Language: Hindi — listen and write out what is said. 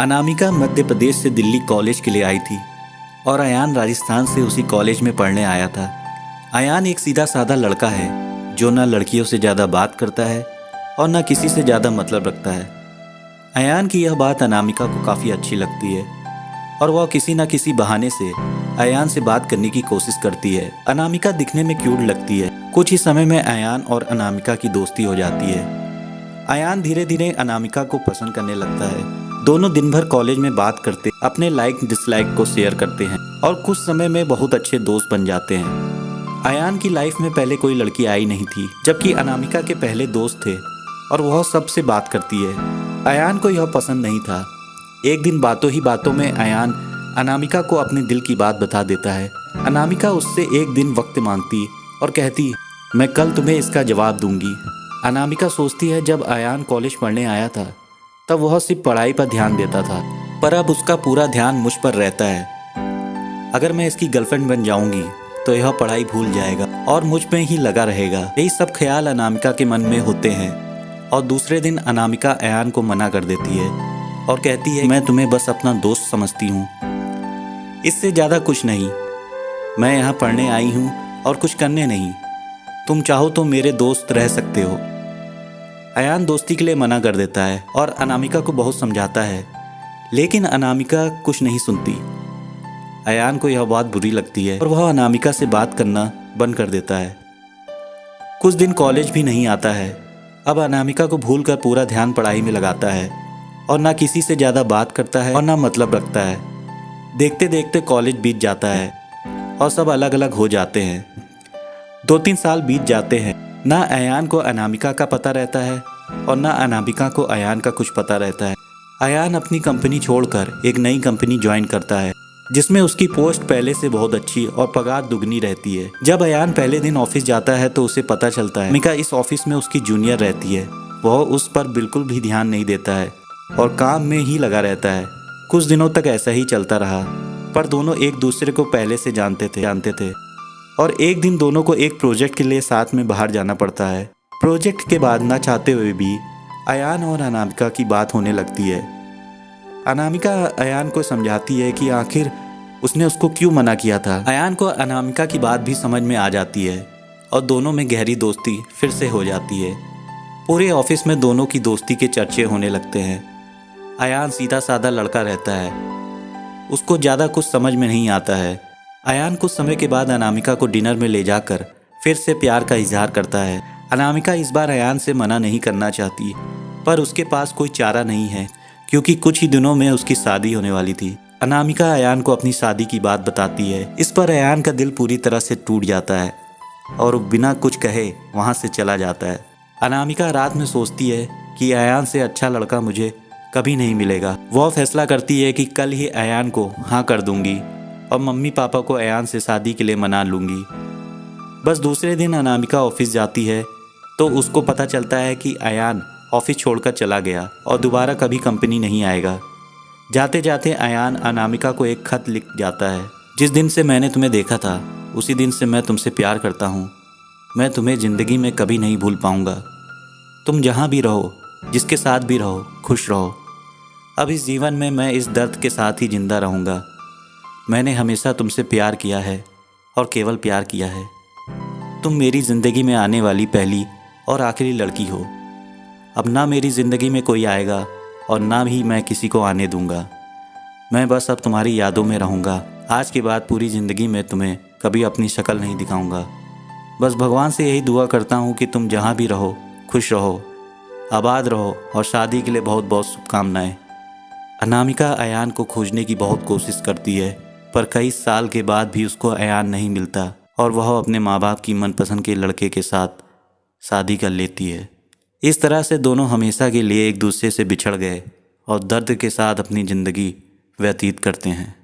अनामिका मध्य प्रदेश से दिल्ली कॉलेज के लिए आई थी और अयान राजस्थान से उसी कॉलेज में पढ़ने आया था। अयान एक सीधा साधा लड़का है जो ना लड़कियों से ज़्यादा बात करता है और ना किसी से ज़्यादा मतलब रखता है। अयान की यह बात अनामिका को काफ़ी अच्छी लगती है और वह किसी न किसी बहाने से अयान से बात करने की कोशिश करती है। अनामिका दिखने में क्यूट लगती है। कुछ ही समय में अयान और अनामिका की दोस्ती हो जाती है। अयान धीरे धीरे अनामिका को पसंद करने लगता है। दोनों दिन भर कॉलेज में बात करते, अपने लाइक डिसलाइक को शेयर करते हैं और कुछ समय में बहुत अच्छे दोस्त बन जाते हैं। अयान की लाइफ में पहले कोई लड़की आई नहीं थी, जबकि अनामिका के पहले दोस्त थे और वह सबसे बात करती है। अयान को यह पसंद नहीं था। एक दिन बातों ही बातों में अयान अनामिका को अपने दिल की बात बता देता है। अनामिका उससे एक दिन वक्त मांगती और कहती, मैं कल तुम्हें इसका जवाब दूंगी। अनामिका सोचती है जब अयान कॉलेज पढ़ने आया था तब वह सिर्फ पढ़ाई पर ध्यान देता था, पर अब उसका पूरा ध्यान मुझ पर रहता है। अगर मैं इसकी गर्लफ्रेंड बन जाऊंगी तो यह पढ़ाई भूल जाएगा और मुझ में ही लगा रहेगा। यही सब ख्याल अनामिका के मन में होते हैं और दूसरे दिन अनामिका अयान को मना कर देती है और कहती है, मैं तुम्हें बस अपना दोस्त समझती हूँ, इससे ज़्यादा कुछ नहीं। मैं यहाँ पढ़ने आई हूँ और कुछ करने नहीं। तुम चाहो तो मेरे दोस्त रह सकते हो। अयान दोस्ती के लिए मना कर देता है और अनामिका को बहुत समझाता है, लेकिन अनामिका कुछ नहीं सुनती। अयान को यह बात बुरी लगती है और वह अनामिका से बात करना बंद कर देता है। कुछ दिन कॉलेज भी नहीं आता है। अब अनामिका को भूलकर पूरा ध्यान पढ़ाई में लगाता है और ना किसी से ज़्यादा बात करता है और ना मतलब रखता है। देखते देखते कॉलेज बीत जाता है और सब अलग अलग हो जाते हैं। 2-3 साल बीत जाते हैं। ना अयान को अनामिका का पता रहता है और ना अनामिका को अयान का कुछ पता रहता है। अयान अपनी कंपनी छोड़कर एक नई कंपनी ज्वाइन करता है जिसमें उसकी पोस्ट पहले से बहुत अच्छी और पगार दुगनी रहती है। जब अयान पहले दिन ऑफिस जाता है तो उसे पता चलता है अनामिका इस ऑफिस में उसकी जूनियर रहती है। वह उस पर बिल्कुल भी ध्यान नहीं देता है और काम में ही लगा रहता है। कुछ दिनों तक ऐसा ही चलता रहा, पर दोनों एक दूसरे को पहले से जानते थे और एक दिन दोनों को एक प्रोजेक्ट के लिए साथ में बाहर जाना पड़ता है। प्रोजेक्ट के बाद ना चाहते हुए भी अयान और अनामिका की बात होने लगती है। अनामिका अयान को समझाती है कि आखिर उसने उसको क्यों मना किया था। अयान को अनामिका की बात भी समझ में आ जाती है और दोनों में गहरी दोस्ती फिर से हो जाती है। पूरे ऑफिस में दोनों की दोस्ती के चर्चे होने लगते हैं। अयान सीधा साधा लड़का रहता है, उसको ज़्यादा कुछ समझ में नहीं आता है। अयान कुछ समय के बाद अनामिका को डिनर में ले जाकर फिर से प्यार का इजहार करता है। अनामिका इस बार अयान से मना नहीं करना चाहती, पर उसके पास कोई चारा नहीं है क्योंकि कुछ ही दिनों में उसकी शादी होने वाली थी। अनामिका अयान को अपनी शादी की बात बताती है। इस पर अयान का दिल पूरी तरह से टूट जाता है और बिना कुछ कहे वहाँ से चला जाता है। अनामिका रात में सोचती है कि अयान से अच्छा लड़का मुझे कभी नहीं मिलेगा। वह फैसला करती है कि कल ही अयान को हाँ कर दूंगी और मम्मी पापा को अयान से शादी के लिए मना लूँगी। बस दूसरे दिन अनामिका ऑफिस जाती है तो उसको पता चलता है कि अयान ऑफिस छोड़कर चला गया और दोबारा कभी कंपनी नहीं आएगा। जाते जाते अयान अनामिका को एक खत लिख जाता है, जिस दिन से मैंने तुम्हें देखा था उसी दिन से मैं तुमसे प्यार करता हूँ। मैं तुम्हें ज़िंदगी में कभी नहीं भूल पाऊँगा। तुम जहाँ भी रहो, जिसके साथ भी रहो, खुश रहो। अब इस जीवन में मैं इस दर्द के साथ ही जिंदा रहूँगा। मैंने हमेशा तुमसे प्यार किया है और केवल प्यार किया है। तुम मेरी ज़िंदगी में आने वाली पहली और आखिरी लड़की हो। अब ना मेरी ज़िंदगी में कोई आएगा और ना ही मैं किसी को आने दूंगा। मैं बस अब तुम्हारी यादों में रहूँगा। आज के बाद पूरी ज़िंदगी में तुम्हें कभी अपनी शक्ल नहीं दिखाऊंगा। बस भगवान से यही दुआ करता हूँ कि तुम जहाँ भी रहो खुश रहो, आबाद रहो और शादी के लिए बहुत बहुत शुभकामनाएँ। अनामिका अयान को खोजने की बहुत कोशिश करती है, पर कई साल के बाद भी उसको अयान नहीं मिलता और वह अपने माँ बाप की मनपसंद के लड़के के साथ शादी कर लेती है। इस तरह से दोनों हमेशा के लिए एक दूसरे से बिछड़ गए और दर्द के साथ अपनी ज़िंदगी व्यतीत करते हैं।